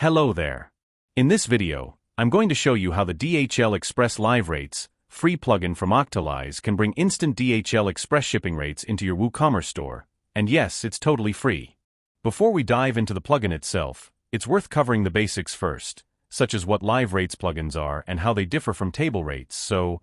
Hello there. In this video, I'm going to show you how the DHL Express Live Rates, free plugin from Octolize, can bring instant DHL Express shipping rates into your WooCommerce store. And yes, it's totally free. Before we dive into the plugin itself, it's worth covering the basics first, such as what Live Rates plugins are and how they differ from table rates. So,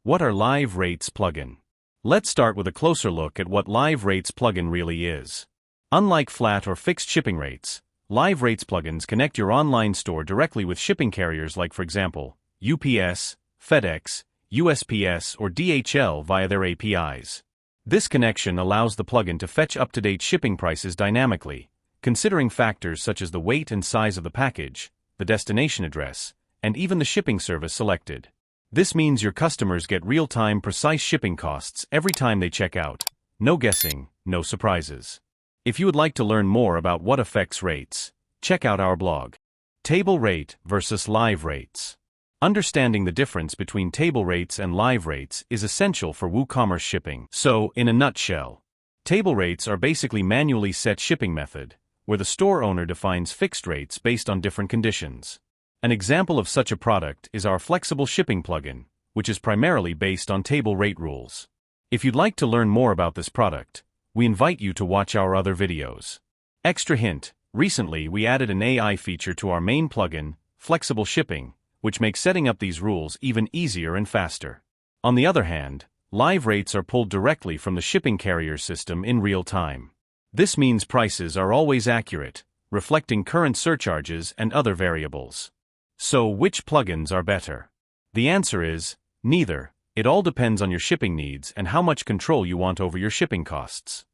what are Live Rates plugin? Let's start with a closer look at what Live Rates plugin really is. Unlike flat or fixed shipping rates, Live Rates plugins connect your online store directly with shipping carriers like, for example, UPS, FedEx, USPS, or DHL via their APIs. This connection allows the plugin to fetch up-to-date shipping prices dynamically, considering factors such as the weight and size of the package, the destination address, and even the shipping service selected. This means your customers get real-time, precise shipping costs every time they check out. No guessing, no surprises. If you would like to learn more about what affects rates, check out our blog. Table rate versus live rates. Understanding the difference between table rates and live rates is essential for WooCommerce shipping. So, in a nutshell, table rates are basically manually set shipping method, where the store owner defines fixed rates based on different conditions. An example of such a product is our flexible shipping plugin, which is primarily based on table rate rules. If you'd like to learn more about this product, we invite you to watch our other videos. Extra hint, recently we added an AI feature to our main plugin, Flexible Shipping, which makes setting up these rules even easier and faster. On the other hand, live rates are pulled directly from the shipping carrier system in real time. This means prices are always accurate, reflecting current surcharges and other variables. So, which plugins are better? The answer is neither. It all depends on your shipping needs and how much control you want over your shipping costs.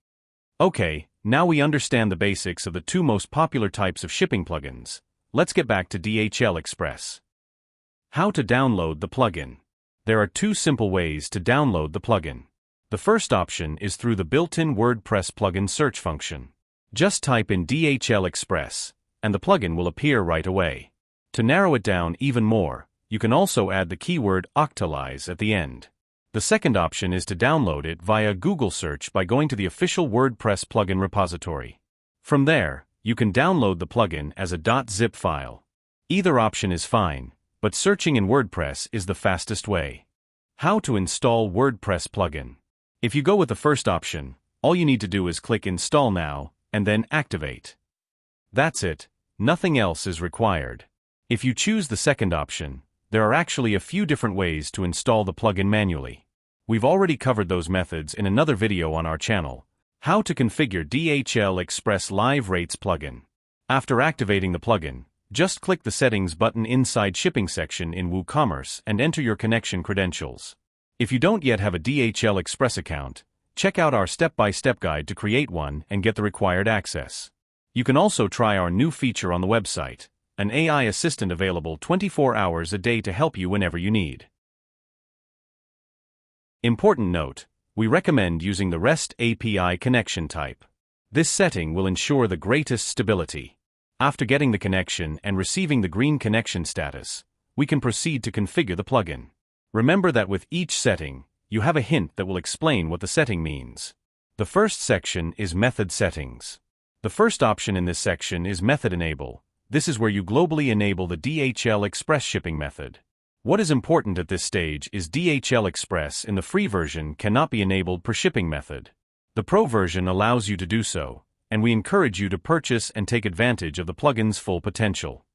Okay, now we understand the basics of the two most popular types of shipping plugins. Let's get back to DHL Express. How to download the plugin. There are two simple ways to download the plugin. The first option is through the built-in WordPress plugin search function. Just type in DHL Express, and the plugin will appear right away. To narrow it down even more, you can also add the keyword Octolize at the end. The second option is to download it via Google search by going to the official WordPress plugin repository. From there, you can download the plugin as a .zip file. Either option is fine, but searching in WordPress is the fastest way. How to install WordPress plugin. If you go with the first option, all you need to do is click Install Now, and then Activate. That's it, nothing else is required. If you choose the second option, there are actually a few different ways to install the plugin manually. We've already covered those methods in another video on our channel. How to configure DHL Express Live Rates plugin. After activating the plugin, just click the Settings button inside Shipping section in WooCommerce and enter your connection credentials. If you don't yet have a DHL Express account, check out our step-by-step guide to create one and get the required access. You can also try our new feature on the website, an AI assistant available 24 hours a day to help you whenever you need. Important note, we recommend using the REST API connection type. This setting will ensure the greatest stability. After getting the connection and receiving the green connection status, we can proceed to configure the plugin. Remember that with each setting, you have a hint that will explain what the setting means. The first section is Method Settings. The first option in this section is Method Enable. This is where you globally enable the DHL Express shipping method. What is important at this stage is DHL Express in the free version cannot be enabled per shipping method. The Pro version allows you to do so, and we encourage you to purchase and take advantage of the plugin's full potential.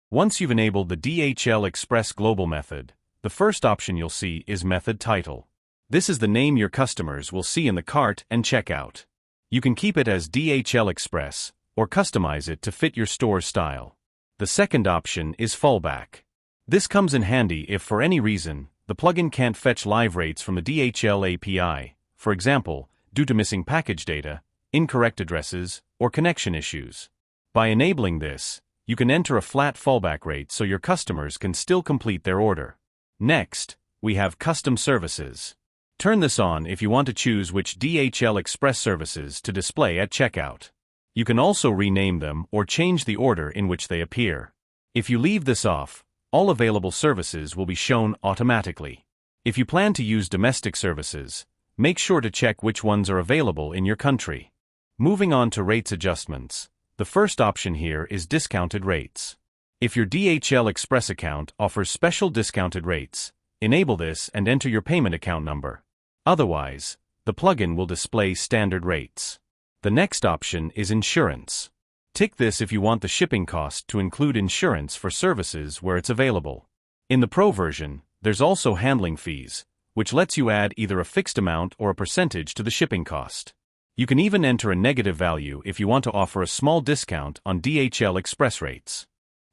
Once you've enabled the DHL Express global method, the first option you'll see is Method Title. This is the name your customers will see in the cart and checkout. You can keep it as DHL Express, or customize it to fit your store's style. The second option is Fallback. This comes in handy if for any reason, the plugin can't fetch live rates from the DHL API, for example, due to missing package data, incorrect addresses, or connection issues. By enabling this, you can enter a flat fallback rate so your customers can still complete their order. Next, we have Custom Services. Turn this on if you want to choose which DHL Express services to display at checkout. You can also rename them or change the order in which they appear. If you leave this off, all available services will be shown automatically. If you plan to use domestic services, make sure to check which ones are available in your country. Moving on to rates adjustments. The first option here is discounted rates. If your DHL Express account offers special discounted rates, enable this and enter your payment account number. Otherwise, the plugin will display standard rates. The next option is insurance. Tick this if you want the shipping cost to include insurance for services where it's available. In the Pro version, there's also handling fees, which lets you add either a fixed amount or a percentage to the shipping cost. You can even enter a negative value if you want to offer a small discount on DHL Express rates.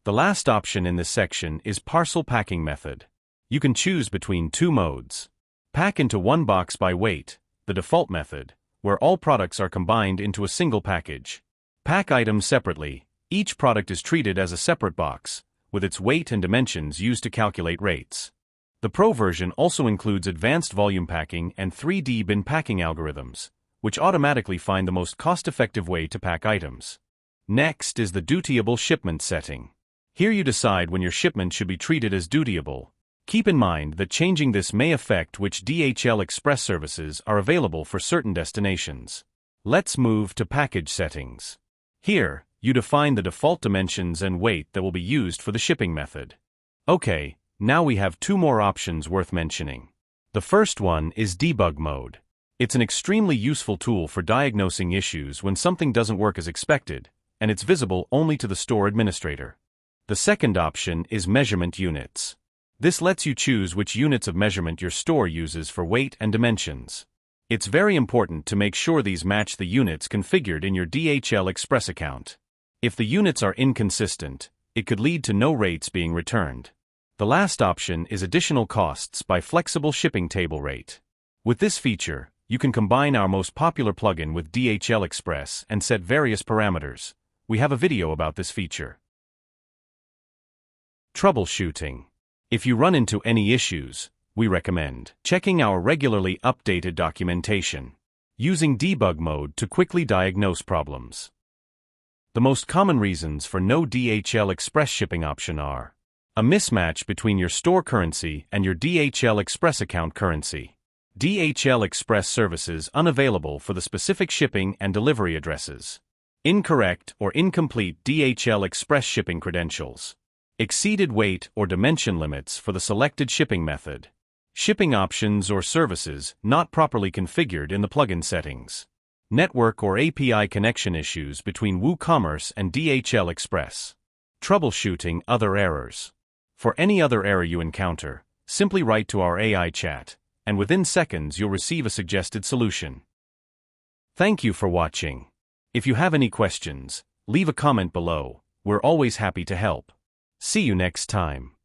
The last option in this section is parcel packing method. You can choose between two modes. Pack into one box by weight, the default method, where all products are combined into a single package. Pack items separately. Each product is treated as a separate box, with its weight and dimensions used to calculate rates. The Pro version also includes advanced volume packing and 3D bin packing algorithms, which automatically find the most cost-effective way to pack items. Next is the dutiable shipment setting. Here you decide when your shipment should be treated as dutiable. Keep in mind that changing this may affect which DHL Express services are available for certain destinations. Let's move to package settings. Here, you define the default dimensions and weight that will be used for the shipping method. Okay, now we have two more options worth mentioning. The first one is debug mode. It's an extremely useful tool for diagnosing issues when something doesn't work as expected, and it's visible only to the store administrator. The second option is measurement units. This lets you choose which units of measurement your store uses for weight and dimensions. It's very important to make sure these match the units configured in your DHL Express account. If the units are inconsistent, it could lead to no rates being returned. The last option is additional costs by flexible shipping table rate. With this feature, you can combine our most popular plugin with DHL Express and set various parameters. We have a video about this feature. Troubleshooting. If you run into any issues, we recommend checking our regularly updated documentation, using debug mode to quickly diagnose problems. The most common reasons for no DHL Express shipping option are a mismatch between your store currency and your DHL Express account currency, DHL Express services unavailable for the specific shipping and delivery addresses, incorrect or incomplete DHL Express shipping credentials, exceeded weight or dimension limits for the selected shipping method, shipping options or services not properly configured in the plugin settings, network or API connection issues between WooCommerce and DHL Express, troubleshooting other errors. For any other error you encounter, simply write to our AI chat, and within seconds you'll receive a suggested solution. Thank you for watching. If you have any questions, leave a comment below. We're always happy to help. See you next time.